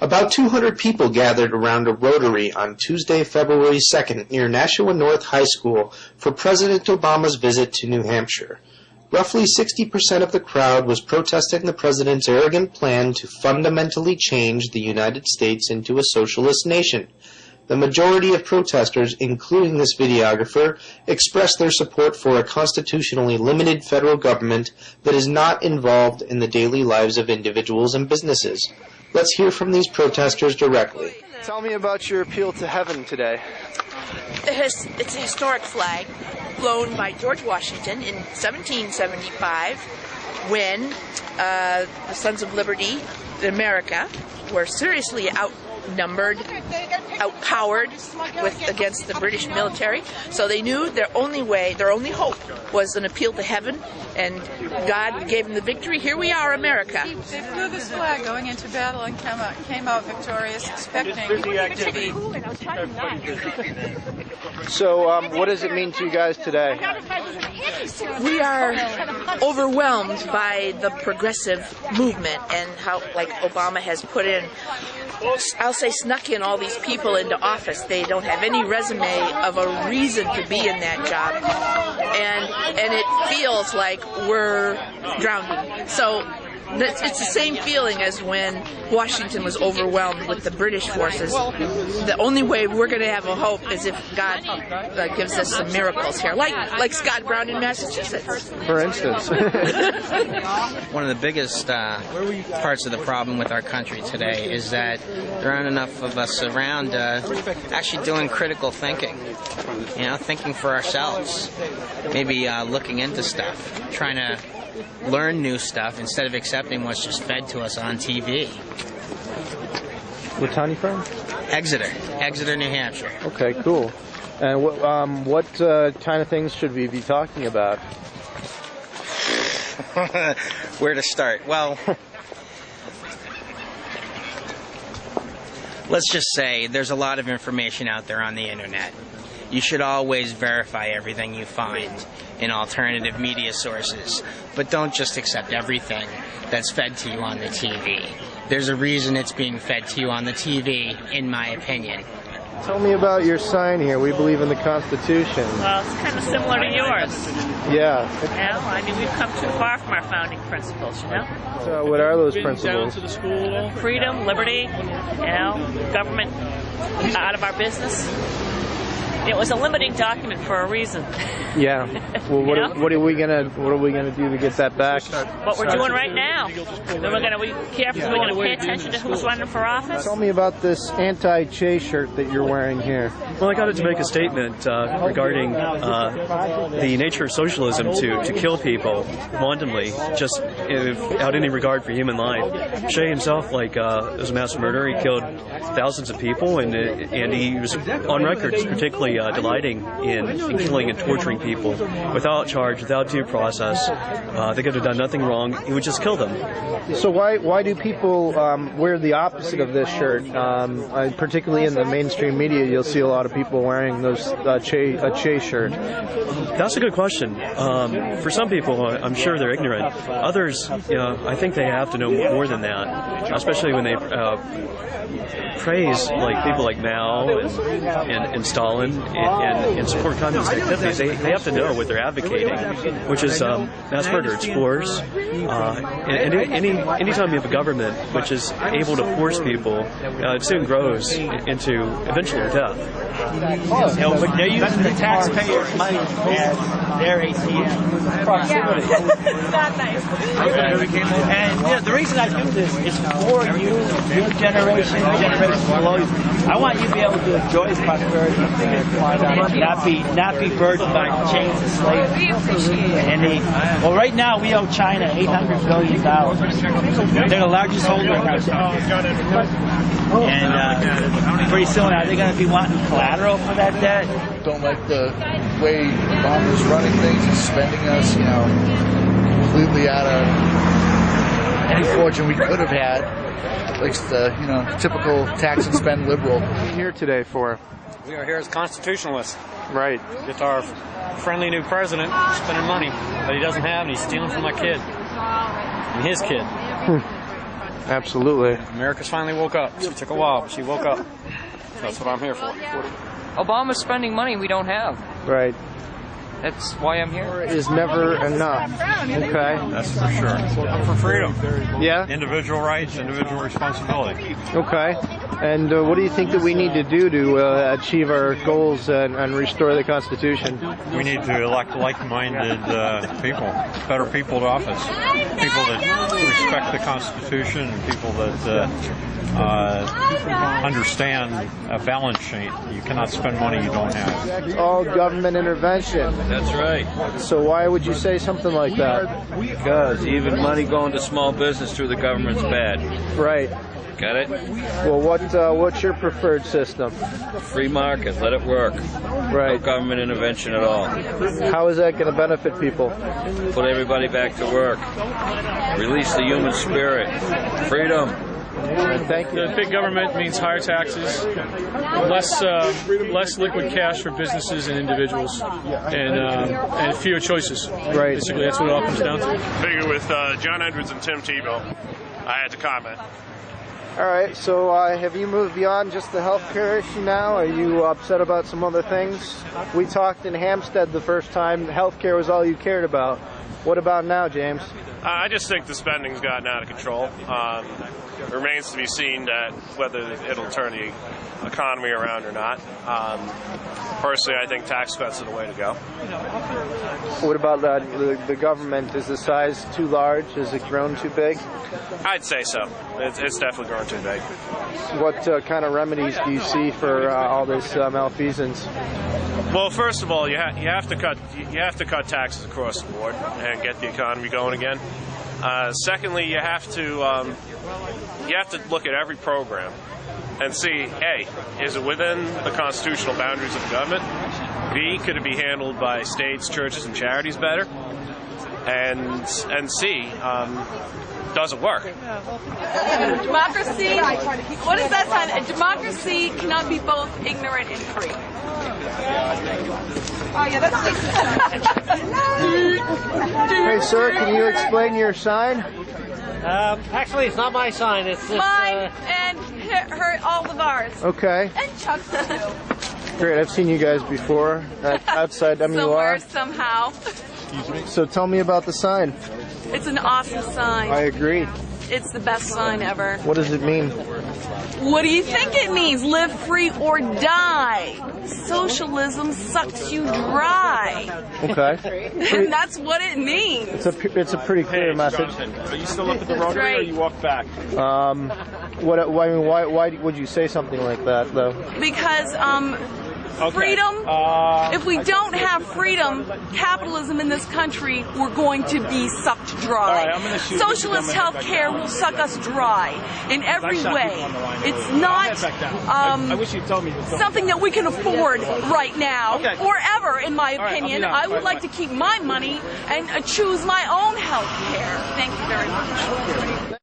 About 200 people gathered around a rotary on Tuesday, February 2nd near Nashua North High School for President Obama's visit to New Hampshire. Roughly 60% of the crowd was protesting the president's arrogant plan to fundamentally change the United States into a socialist nation. The majority of protesters, including this videographer, expressed their support for a constitutionally limited federal government that is not involved in the daily lives of individuals and businesses. Let's hear from these protesters directly. Tell me about your appeal to heaven today. It's a historic flag flown by George Washington in 1775 when the Sons of Liberty in America were seriously outnumbered, outpowered against the British military. So they knew their only hope was an appeal to heaven, and God gave them the victory. Here we are, America. They flew this flag going into battle and came out victorious, expecting to be. So what does it mean to you guys today? We are overwhelmed by the progressive movement and how, like, Obama has put in, I'll say, snuck in all these people into office. They don't have any resume of a reason to be in that job, and it feels like we're drowning. So it's the same feeling as when Washington was overwhelmed with the British forces. The only way we're going to have a hope is if God gives us some miracles here, like Scott Brown in Massachusetts. For instance. One of the biggest parts of the problem with our country today is that there aren't enough of us around actually doing critical thinking, thinking for ourselves, maybe looking into stuff, trying to learn new stuff instead of accepting what's just fed to us on TV. What town are you from? Exeter, New Hampshire. Okay, cool. And what kind of things should we be talking about? Where to start? Well, let's just say there's a lot of information out there on the internet. You should always verify everything you find in alternative media sources, but don't just accept everything that's fed to you on the TV. There's a reason it's being fed to you on the TV, in my opinion. Tell me about your sign here. We believe in the Constitution. Well, it's kind of similar to yours. Yeah. We've come too far from our founding principles, So what are those principles? Down to the school. Freedom, liberty, government out of our business. It was a limiting document for a reason. Yeah. Well, what are we gonna do to get that back? What we're doing right now. Then we're gonna be careful. We're gonna pay attention to who's running for office. Tell me about this anti-Che shirt that you're wearing here. Well, I got it to make a statement regarding the nature of socialism to kill people wantonly, just without any regard for human life. Che himself, was a mass murderer. He killed thousands of people, and he was on record particularly delighting in killing and torturing people without charge, without due process. They could have done nothing wrong. He would just kill them. So why do people wear the opposite of this shirt? Particularly in the mainstream media, you'll see a lot of people wearing those Che shirt. That's a good question. For some people, I'm sure they're ignorant. Others, I think they have to know more than that, especially when they praise people like Mao and Stalin and support communist activities. They have to know what they're advocating, which is mass murder. It's force. And anytime you have a government which is able to force people, it soon grows into eventually death. But they're using the taxpayers' money as their ATM. Proximity. It's not nice. And the reason I do this is for you, your generation, the generation below you. I want you to be able to enjoy prosperity and not be burdened by the chains of slavery. We appreciate it. And right now we owe China $800 billion. They're the largest holder in our country. And pretty soon, are they going to be wanting collateral for that debt? Don't like the way Obama's running things. He's spending us, completely out of any fortune we could have had. Like the, typical tax and spend liberal. What are you here today for? We are here as constitutionalists. Right. It's our friendly new president spending money that he doesn't have, and he's stealing from my kid and his kid. Absolutely. America's finally woke up. She took a while, but she woke up. That's what I'm here for. Obama's spending money we don't have. Right. That's why I'm here. Is never enough. Okay. That's for sure. I'm for freedom. Yeah? Individual rights, individual responsibility. Okay. And what do you think that we need to do to achieve our goals and restore the Constitution? We need to elect like-minded people, better people to office. People that respect the Constitution, people that understand a balance sheet. You cannot spend money you don't have. It's all government intervention. That's right. So why would you say something like that? Because even money going to small business through the government's bad. Right. Got it? Well, what's your preferred system? Free market. Let it work. Right. No government intervention at all. How is that going to benefit people? Put everybody back to work. Release the human spirit. Freedom. Thank you. The big government means higher taxes, less liquid cash for businesses and individuals, and fewer choices. Right. Basically, that's what it all comes down to. Figure with John Edwards and Tim Tebow, I had to comment. All right, so have you moved beyond just the healthcare issue now? Are you upset about some other things? We talked in Hampstead the first time. Healthcare was all you cared about. What about now, James? I just think the spending's gotten out of control. It remains to be seen that whether it'll turn the economy around or not. Personally, I think tax cuts are the way to go. What about the government? Is the size too large? Has it grown too big? I'd say so. It's definitely grown too big. What kind of remedies do you see for all this malfeasance? Well, first of all, you have to cut taxes across the board and get the economy going again. Secondly, you have to look at every program and see, A, is it within the constitutional boundaries of the government? B, could it be handled by states, churches, and charities better? And C, does it work? Democracy, what is that sign? A democracy cannot be both ignorant and free. Oh, yeah, that's Hey, sir, can you explain your sign? Actually, it's not my sign. It's mine and all of ours. Okay. And Chuck's. Great. I've seen you guys before outside MUR. Somewhere, somehow. Excuse me. So tell me about the sign. It's an awesome sign. I agree. It's the best sign ever. What does it mean? What do you think it means? Live free or die. Socialism sucks you dry. Okay. And that's what it means. It's a pretty clear message. Are you still up at the Rotary or you walked back? Why would you say something like that, though? Because freedom, if we don't have freedom, capitalism in this country, we're going to be sucked dry. Right, Socialist health care will suck us dry in every way. It's not something that we can afford right now or ever, in my opinion. I would like to keep my money and choose my own health care. Thank you very much.